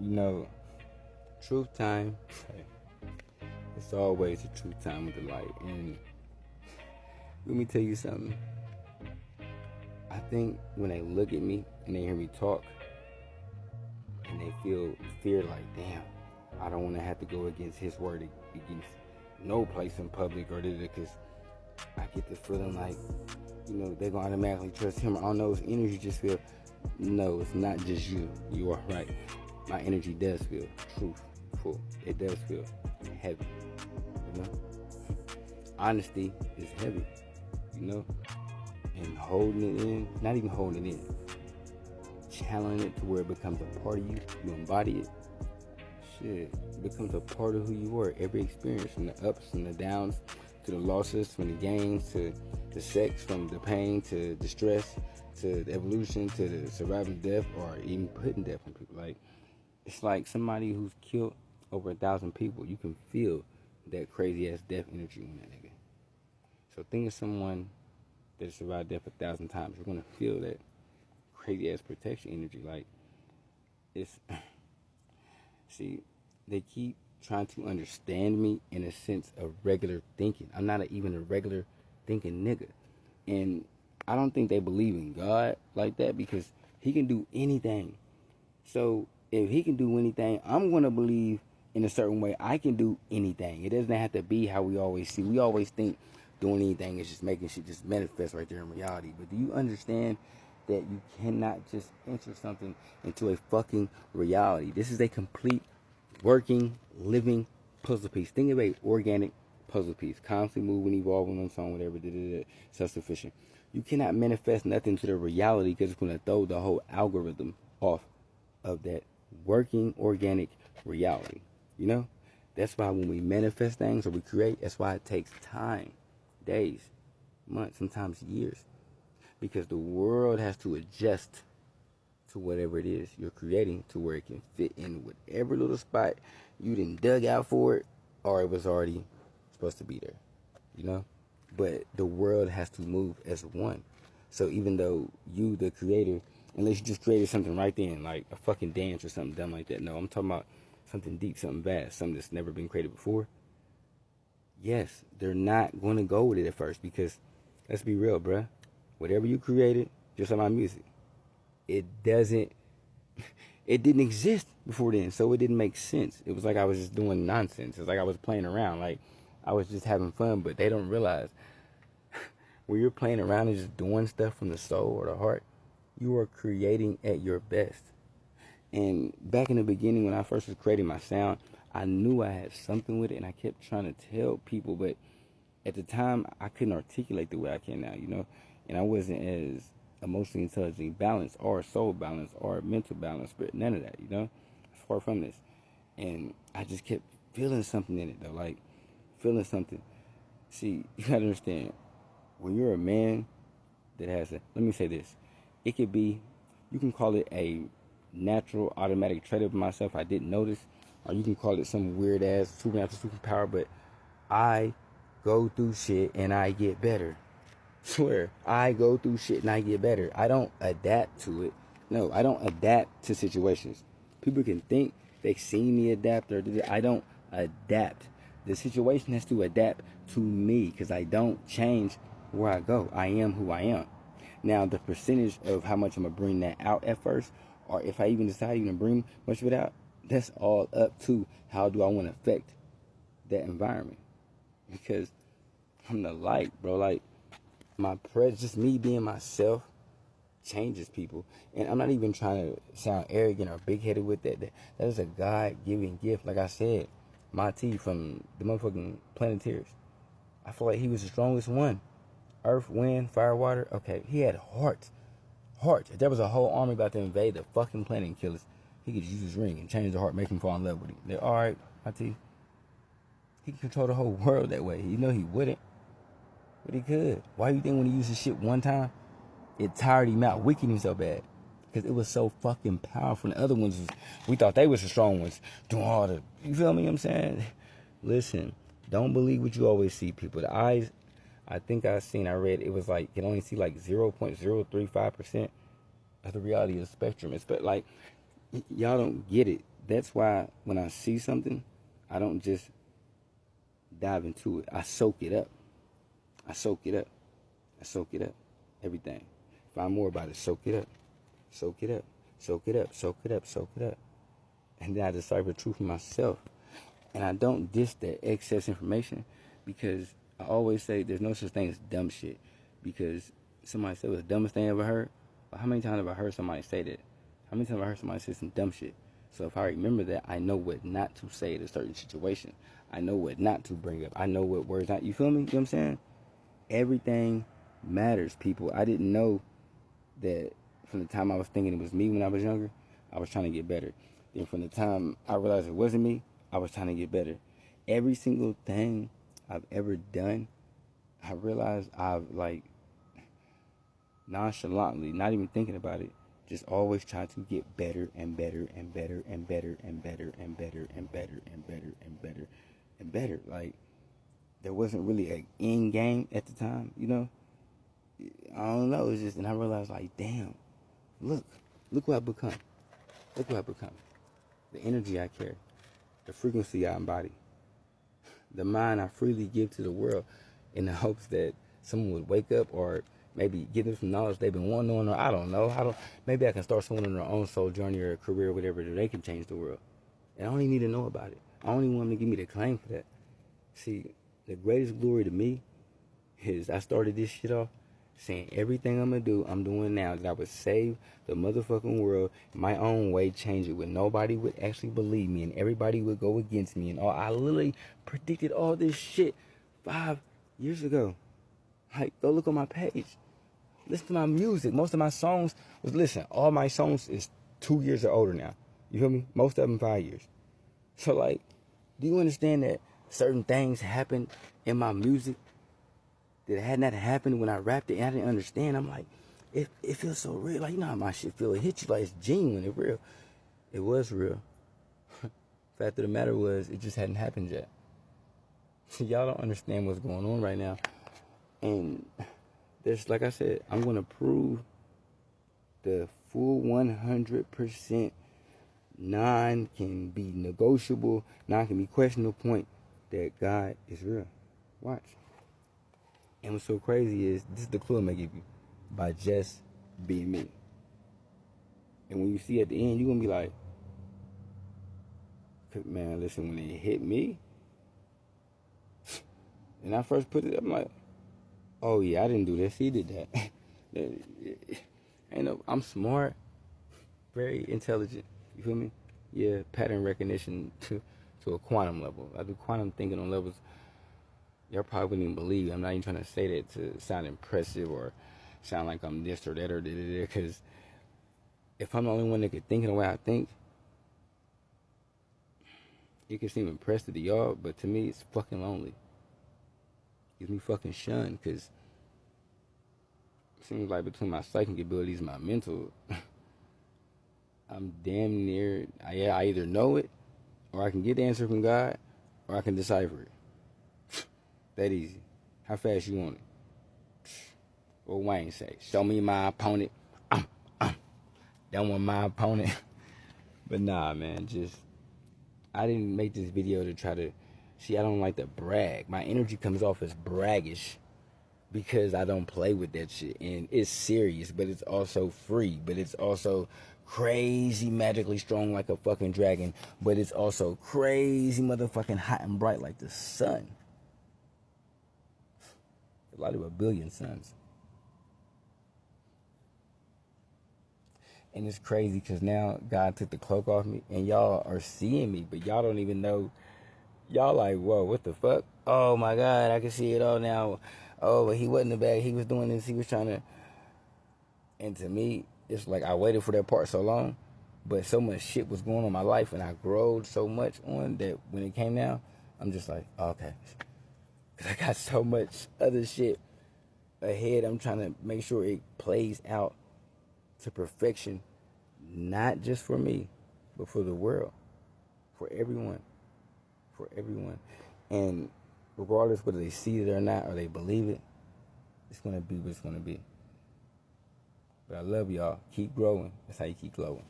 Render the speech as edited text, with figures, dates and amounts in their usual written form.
You know, truth time. It's always a truth time with the light. And let me tell you something. I think when they look at me and they hear me talk and they feel fear, like, damn, I don't want to have to go against his word, against no place in public or because I get this feeling like, they're going to automatically trust him. I don't know, his energy just feel, no, it's not just you. You are right. My energy does feel truthful. It does feel heavy, you know? Honesty is heavy, and holding it in, not even holding it in, channeling it to where it becomes a part of you. You embody it. Shit, it becomes a part of who you are. Every experience, from the ups and the downs, to the losses, from the gains, to the sex, from the pain, to the stress, to the evolution, to the surviving death, or even putting death on people. Like, it's like somebody who's killed over 1,000 people. You can feel that crazy ass death energy in that nigga. So think of someone that has survived death 1,000 times. You're gonna feel that crazy ass protection energy. Like, it's see, they keep trying to understand me in a sense of regular thinking. I'm not even a regular thinking nigga. And I don't think they believe in God like that, because he can do anything. So if he can do anything, I'm going to believe in a certain way I can do anything. It doesn't have to be how we always see. We always think doing anything is just making shit just manifest right there in reality. But do you understand that you cannot just enter something into a fucking reality? This is a complete working, living puzzle piece. Think of a organic puzzle piece, constantly moving, evolving on its own, whatever, self-sufficient. You cannot manifest nothing to the reality, because it's going to throw the whole algorithm off of that working, organic reality. That's why when we manifest things or we create, that's why it takes time, days, months, sometimes years, because the world has to adjust to whatever it is you're creating, to where it can fit in whatever little spot you didn't dug out for it, or it was already supposed to be there, But the world has to move as one. So even though you, the creator, unless you just created something right then, like a fucking dance or something dumb like that. No, I'm talking about something deep, something vast, something that's never been created before. Yes, they're not going to go with it at first, because let's be real, bruh. Whatever you created, just like my music, it didn't exist before then, so it didn't make sense. It was like I was just doing nonsense. It's like I was playing around, like I was just having fun. But they don't realize when you're playing around and just doing stuff from the soul or the heart, you are creating at your best. And back in the beginning, when I first was creating my sound, I knew I had something with it, and I kept trying to tell people, but at the time I couldn't articulate the way I can now, and I wasn't as emotionally intelligently balanced, or soul balanced, or mental balanced, but none of that, far from this. And I just kept feeling something in it, though, like feeling something. See, you gotta understand, when you're a man that has let me say this, it could be, you can call it a natural automatic trait of myself I didn't notice, or you can call it some weird ass supernatural superpower, but I go through shit and I get better. Swear, I go through shit and I get better. I don't adapt to it. No, I don't adapt to situations. People can think they see me adapt, or I don't adapt. The situation has to adapt to me, because I don't change where I go. I am who I am. Now, the percentage of how much I'm going to bring that out at first, or if I even decide even to bring much of it out, that's all up to how do I want to affect that environment. Because I'm the light, bro. Like, my presence, just me being myself, changes people. And I'm not even trying to sound arrogant or big-headed with that. That is a God-given gift. Like I said, Mati from the motherfucking Planeteers, I feel like he was the strongest one. Earth, wind, fire, water. Okay, he had heart. Heart. If there was a whole army about to invade the fucking planet and kill us, he could use his ring and change the heart, make him fall in love with it. They're all right, Mati. He could control the whole world that way. He wouldn't, but he could. Why do you think when he used his shit one time, it tired him out, weakened him so bad? Because it was so fucking powerful. And the other ones, we thought they was the strong ones, doing all the, you feel me what I'm saying? Listen, don't believe what you always see, people. The eyes, I think I read, it was like, you can only see like 0.035% of the reality of the spectrum. It's, but like, y'all don't get it. that's why when I see something, I don't just dive into it. I soak it up. I soak it up. I soak it up. Everything. Find more about it. Soak it up. Soak it up. Soak it up. Soak it up. Soak it up. And then I decipher truth for myself. And I don't diss that excess information because I always say there's no such thing as dumb shit. Because somebody said it was the dumbest thing I ever heard. But how many times have I heard somebody say that? How many times have I heard somebody say some dumb shit? So if I remember that, I know what not to say in a certain situation. I know what not to bring up. I know what words not. You feel me? You know what I'm saying? Everything matters, people. I didn't know that from the time I was thinking it was me when I was younger, I was trying to get better. Then from the time I realized it wasn't me, I was trying to get better. Every single thing I've ever done, I realized I've like nonchalantly, not even thinking about it, just always trying to get better and better and better and better and better and better and better and better and better and better. Like there wasn't really an end game at the time, you know. I don't know. It's just, and I realized like, damn, look what I've become. Look what I've become. The energy I carry, the frequency I embody, the mind I freely give to the world, in the hopes that someone would wake up or maybe give them some knowledge they've been wanting on, or I don't know. Maybe I can start someone on their own soul journey or a career or whatever, that they can change the world. And I don't even need to know about it. I don't even want them to give me the claim for that. See, the greatest glory to me is I started this shit off saying everything I'm going to do, I'm doing now, that I would save the motherfucking world my own way, change it when nobody would actually believe me and everybody would go against me and all. I literally predicted all this shit 5 years ago. Like, go look on my page. Listen to my music. Most of my songs all my songs is 2 years or older now. You feel me? Most of them 5 years. So, like, do you understand that certain things happened in my music that had not happened when I rapped it and I didn't understand? I'm like, it feels so real. Like, you know how my shit feel. It hits you like it's genuine. It's real. It was real. Fact of the matter was, it just hadn't happened yet. Y'all don't understand what's going on right now. And there's, like I said, I'm going to prove the full 100% non can be negotiable, non can be questionable point that God is real. Watch. And what's so crazy is, this is the clue I'm going to give you, by just being me. And when you see at the end, you're going to be like, man, listen, when it hit me, and I first put it up, I'm like, oh yeah, I didn't do this, he did that. I'm smart, very intelligent, you feel me? Yeah, pattern recognition to a quantum level. I do quantum thinking on levels y'all probably wouldn't even believe. I'm not even trying to say that to sound impressive or sound like I'm this or that or that, because if I'm the only one that can think in the way I think, it can seem impressive to y'all, but to me, it's fucking lonely. Gives me fucking shunned, because it seems like between my psychic abilities and my mental, I'm damn near, I either know it, or I can get the answer from God, or I can decipher it. That easy. How fast you want it? What Wayne say? Show me my opponent. Don't want my opponent. But nah, man, I didn't make this video to try to, I don't like to brag. My energy comes off as braggish because I don't play with that shit. And it's serious, but it's also free. But it's also crazy magically strong like a fucking dragon. But it's also crazy motherfucking hot and bright like the sun. A lot of a billion suns. And it's crazy because now God took the cloak off me and y'all are seeing me, but y'all don't even know. Y'all like, whoa, what the fuck? Oh my God, I can see it all now. Oh, but he wasn't the bad. He was doing this. He was trying to. And to me, it's like I waited for that part so long, but so much shit was going on in my life and I growed so much on that when it came down, I'm just like, oh, okay. Because I got so much other shit ahead. I'm trying to make sure it plays out to perfection, not just for me, but for the world, for everyone. And regardless whether they see it or not, or they believe it, it's going to be what it's going to be. But I love y'all. Keep growing. That's how you keep glowing.